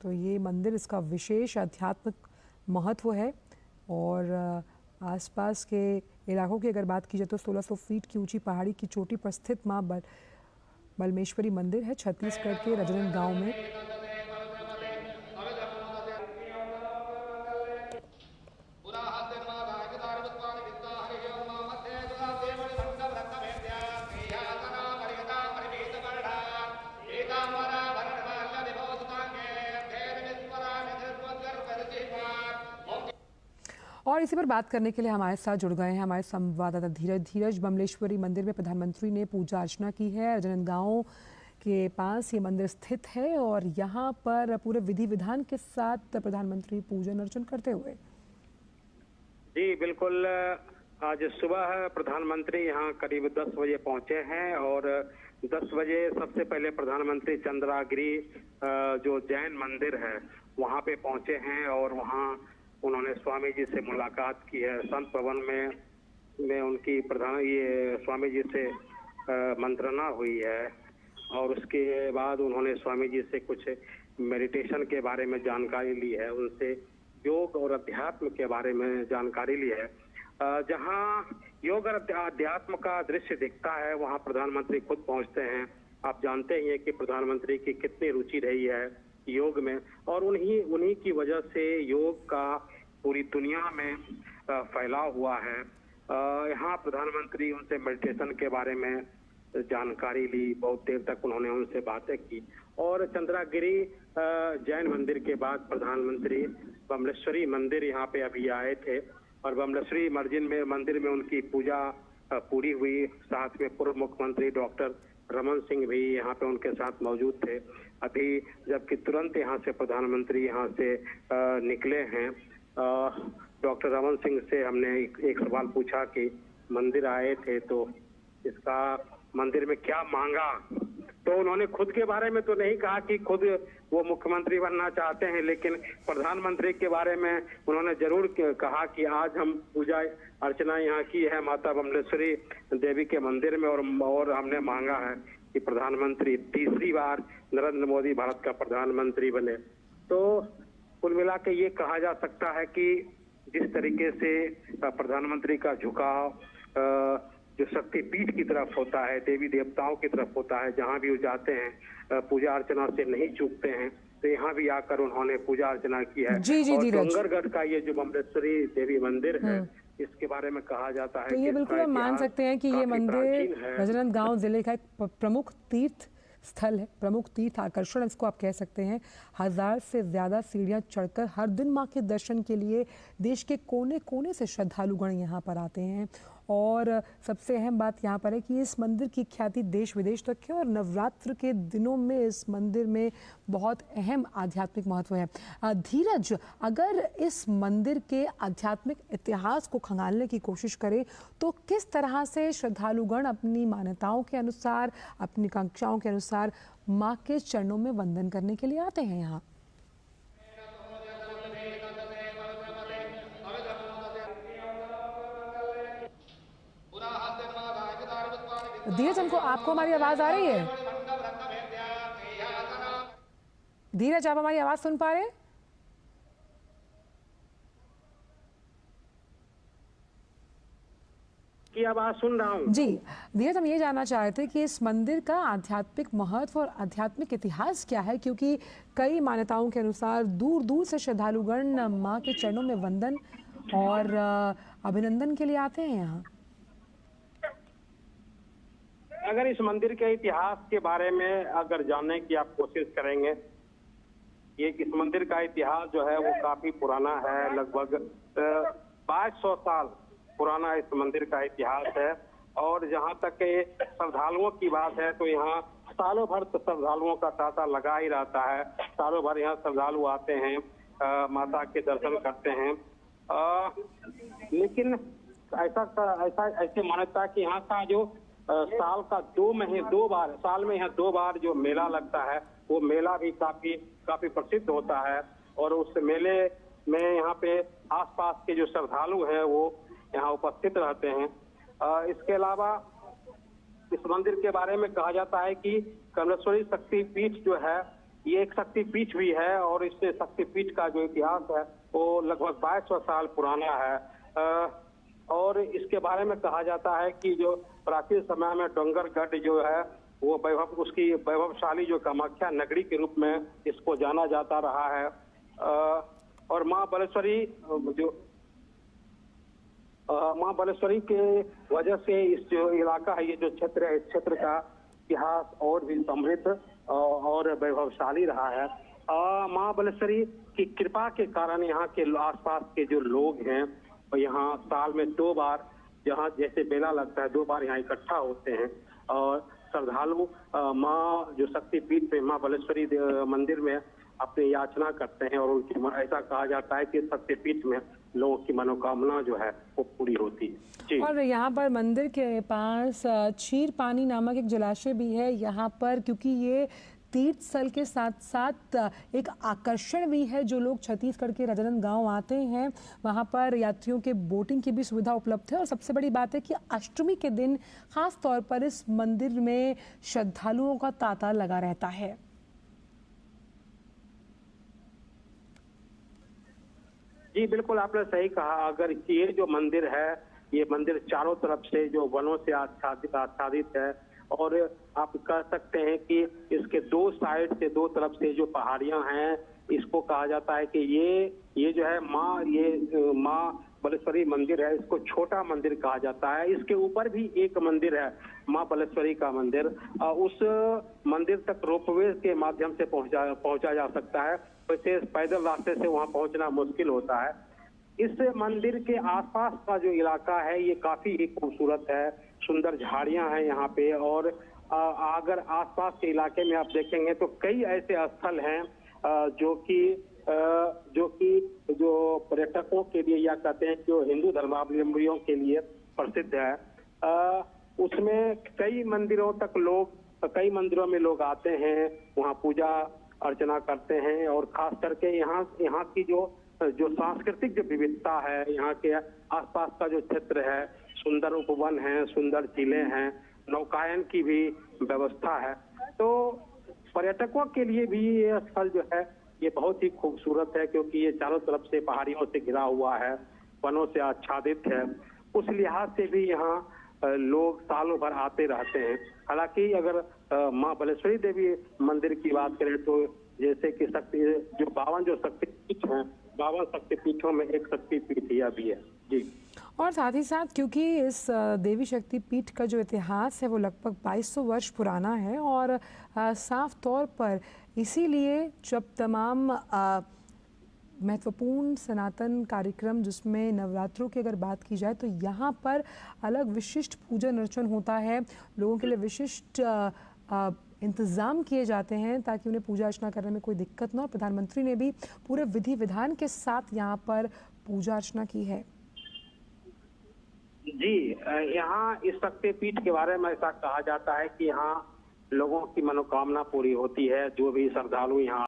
तो ये मंदिर, इसका विशेष आध्यात्मिक महत्व है। और आसपास के इलाकों की अगर बात की जाए तो 1600 फीट की ऊंची पहाड़ी की चोटी पर स्थित मां बलमेश्वरी मंदिर है छत्तीसगढ़ के राजनांदगांव में। और इसी पर बात करने के लिए हमारे साथ जुड़ गए हैं हमारे संवाददाता धीरज। बमलेश्वरी मंदिर में प्रधानमंत्री ने पूजा अर्चना की है। राजनांदगांव के पास ये मंदिर स्थित है और यहाँ पर पूरे विधि विधान के साथ प्रधानमंत्री पूजन अर्चन करते हुए। जी बिल्कुल, आज सुबह प्रधानमंत्री यहाँ करीब 10 बजे पहुंचे हैं और 10 बजे सबसे पहले प्रधानमंत्री चंद्रागिरी जो जैन मंदिर है वहाँ पे पहुंचे हैं और वहाँ उन्होंने स्वामी जी से मुलाकात की है। संत भवन में उनकी स्वामी जी से मंत्रणा हुई है और उसके बाद उन्होंने स्वामी जी से कुछ मेडिटेशन के बारे में जानकारी ली है, उनसे योग और अध्यात्म के बारे में जानकारी ली है। जहां योग और अध्यात्म का दृश्य दिखता है वहां प्रधानमंत्री खुद पहुंचते हैं। आप जानते ही हैं कि प्रधानमंत्री की कितनी रुचि रही है योग में और उन्हीं की वजह से योग का पूरी दुनिया में फैलाव हुआ है। यहाँ प्रधानमंत्री उनसे मेडिटेशन के बारे में जानकारी ली, बहुत देर तक उन्होंने उनसे बातें की और चंद्रागिरी जैन मंदिर के बाद प्रधानमंत्री बमलेश्वरी मंदिर यहाँ पे अभी आए थे और बमलेश्वरी मंदिर में उनकी पूजा पूरी हुई। साथ में पूर्व मुख्यमंत्री डॉक्टर रमन सिंह भी यहाँ पे उनके साथ मौजूद थे अभी, जबकि तुरंत यहाँ से प्रधानमंत्री यहाँ से निकले हैं। डॉक्टर रमन सिंह से हमने एक सवाल पूछा कि मंदिर आए थे तो इसका मंदिर में क्या मांगा, तो उन्होंने खुद के बारे में तो नहीं कहा कि खुद वो मुख्यमंत्री बनना चाहते हैं, लेकिन प्रधानमंत्री के बारे में उन्होंने जरूर कहा कि आज हम पूजा अर्चना यहाँ की है माता बमलेश्वरी देवी के मंदिर में और हमने मांगा है कि प्रधानमंत्री तीसरी बार नरेंद्र मोदी भारत का प्रधानमंत्री बने। तो कुल मिला के ये कहा जा सकता है कि जिस तरीके से प्रधानमंत्री का झुकाव जो शक्ति पीठ की तरफ होता है, देवी देवताओं की तरफ होता है, जहाँ भी वो जाते हैं पूजा अर्चना से नहीं चूकते हैं, तो यहाँ भी आकर उन्होंने पूजा अर्चना की है। और डोंगरगढ़ का ये जो बमलेश्वरी देवी मंदिर है इसके बारे में कहा जाता है तो ये बिल्कुल हम मान सकते हैं कि ये मंदिर राजनांदगांव जिले का एक प्रमुख तीर्थ स्थल है, प्रमुख तीर्थ आकर्षण इसको आप कह सकते हैं। 1000 से ज़्यादा सीढ़ियाँ चढ़कर हर दिन माँ के दर्शन के लिए देश के कोने कोने से श्रद्धालुगण यहाँ पर आते हैं। और सबसे अहम बात यहाँ पर है कि इस मंदिर की ख्याति देश विदेश तक है और नवरात्र के दिनों में इस मंदिर में बहुत अहम आध्यात्मिक महत्व है। धीरज, अगर इस मंदिर के आध्यात्मिक इतिहास को खंगालने की कोशिश करें तो किस तरह से श्रद्धालुगण अपनी मान्यताओं के अनुसार, अपनी कांक्षाओं के अनुसार माँ के चरणों में वंदन करने के लिए आते हैं यहाँ? धीरज, आपको हमारी आवाज आ रही है? धीरज, आप हमारी आवाज सुन पा रहे हैं? की आवाज सुन रहा हूँ जी। धीरज, हम ये जानना चाह रहे थे कि इस मंदिर का आध्यात्मिक महत्व और आध्यात्मिक इतिहास क्या है, क्योंकि कई मान्यताओं के अनुसार दूर दूर से श्रद्धालुगण माँ के चरणों में वंदन और अभिनंदन के लिए आते हैं यहाँ। अगर इस मंदिर के इतिहास के बारे में अगर जानने की आप कोशिश करेंगे, इस मंदिर का इतिहास जो है वो काफी पुराना है, लगभग 2200 साल पुराना इस मंदिर का इतिहास है। और जहाँ तक श्रद्धालुओं की बात है तो यहाँ सालों भर श्रद्धालुओं का तांता लगा ही रहता है। सालों भर यहाँ श्रद्धालु आते हैं, माता के दर्शन करते हैं। लेकिन ऐसी मान्यता कि यहाँ का जो साल का साल में यहाँ 2 बार जो मेला लगता है वो मेला भी काफी प्रसिद्ध होता है और उस मेले में यहाँ पे आसपास के जो श्रद्धालु हैं वो यहाँ उपस्थित रहते हैं। इसके अलावा इस मंदिर के बारे में कहा जाता है कि कमलेश्वरी शक्ति पीठ जो है ये एक शक्तिपीठ भी है और इस शक्तिपीठ का जो इतिहास है वो लगभग 2200 साल पुराना है। और इसके बारे में कहा जाता है कि जो प्राचीन समय में डोंगरगढ़ जो है वो उसकी वैभवशाली जो कामाख्या नगरी के रूप में इसको जाना जाता रहा है। और माँ बालेश्वरी के वजह से इस जो इलाका है, ये जो क्षेत्र है, इस क्षेत्र का इतिहास और भी समृद्ध और वैभवशाली रहा है। माँ बालेश्वरी की कृपा के कारण यहाँ के आसपास के जो लोग हैं यहाँ साल में 2 बार, जहाँ जैसे मेला लगता है 2 बार यहाँ इकट्ठा होते हैं और श्रद्धालु माँ जो शक्तिपीठ पे माँ बालेश्वरी मंदिर में अपनी याचना करते हैं और उनकी ऐसा कहा जाता है कि शक्तिपीठ में लोगों की मनोकामना जो है वो पूरी होती है जी। और यहाँ पर मंदिर के पास क्षीर पानी नामक एक जलाशय भी है यहाँ पर, क्योंकि ये तीर्थ स्थल के साथ साथ एक आकर्षण भी है। जो लोग छत्तीसगढ़ के राजनांदगांव आते हैं वहाँ पर यात्रियों के बोटिंग की भी सुविधा उपलब्ध है। और सबसे बड़ी बात है कि अष्टमी के दिन खास तौर पर इस मंदिर में श्रद्धालुओं का तांता लगा रहता है। जी बिल्कुल, आपने सही कहा। अगर ये जो मंदिर है, ये मंदिर चारों तरफ से जो वनों से आच्छादित है और आप कह सकते हैं कि इसके 2 साइड से 2 तरफ से जो पहाड़ियां हैं, इसको कहा जाता है कि ये जो है माँ बालेश्वरी मंदिर है, इसको छोटा मंदिर कहा जाता है। इसके ऊपर भी एक मंदिर है माँ बालेश्वरी का मंदिर। उस मंदिर तक रोपवे के माध्यम से पहुंचा जा सकता है, वैसे पैदल रास्ते से वहां पहुंचना मुश्किल होता है। इस मंदिर के आसपास का जो इलाका है ये काफी ही खूबसूरत है, सुंदर झाड़ियां हैं यहाँ पे। और अगर आसपास के इलाके में आप देखेंगे तो कई ऐसे स्थल हैं जो पर्यटकों के लिए या कहते हैं जो हिंदू धर्मावलंबियों के लिए प्रसिद्ध है। उसमें कई मंदिरों में लोग आते हैं, वहाँ पूजा अर्चना करते हैं। और खास करके यहाँ की जो सांस्कृतिक जो विविधता है, यहाँ के आसपास का जो क्षेत्र है, सुंदर उपवन है, सुंदर झीलें हैं, नौकायन की भी व्यवस्था है। तो पर्यटकों के लिए भी ये स्थल जो है ये बहुत ही खूबसूरत है, क्योंकि ये चारों तरफ से पहाड़ियों से घिरा हुआ है, वनों से आच्छादित है। उस लिहाज से भी यहाँ लोग सालों भर आते रहते हैं। हालांकि अगर माँ बालेश्वरी देवी मंदिर की बात करें तो जैसे कि जो 52 शक्तिपीठ हैं, 52 शक्तिपीठों में एक शक्तिपीठ यह भी है जी। और साथ ही साथ क्योंकि इस देवी शक्तिपीठ का जो इतिहास है वो लगभग 2200 वर्ष पुराना है और साफ तौर पर इसीलिए जब तमाम महत्वपूर्ण सनातन कार्यक्रम जिसमें नवरात्रों की अगर बात की जाए तो यहाँ पर अलग विशिष्ट पूजन अर्चन होता है, लोगों के लिए विशिष्ट इंतज़ाम किए जाते हैं ताकि उन्हें पूजा अर्चना करने में कोई दिक्कत ना हो। प्रधानमंत्री ने भी पूरे विधि विधान के साथ यहाँ पर पूजा अर्चना की है। जी, यहाँ इस शक्तिपीठ के बारे में ऐसा कहा जाता है कि यहाँ लोगों की मनोकामना पूरी होती है। जो भी श्रद्धालु यहाँ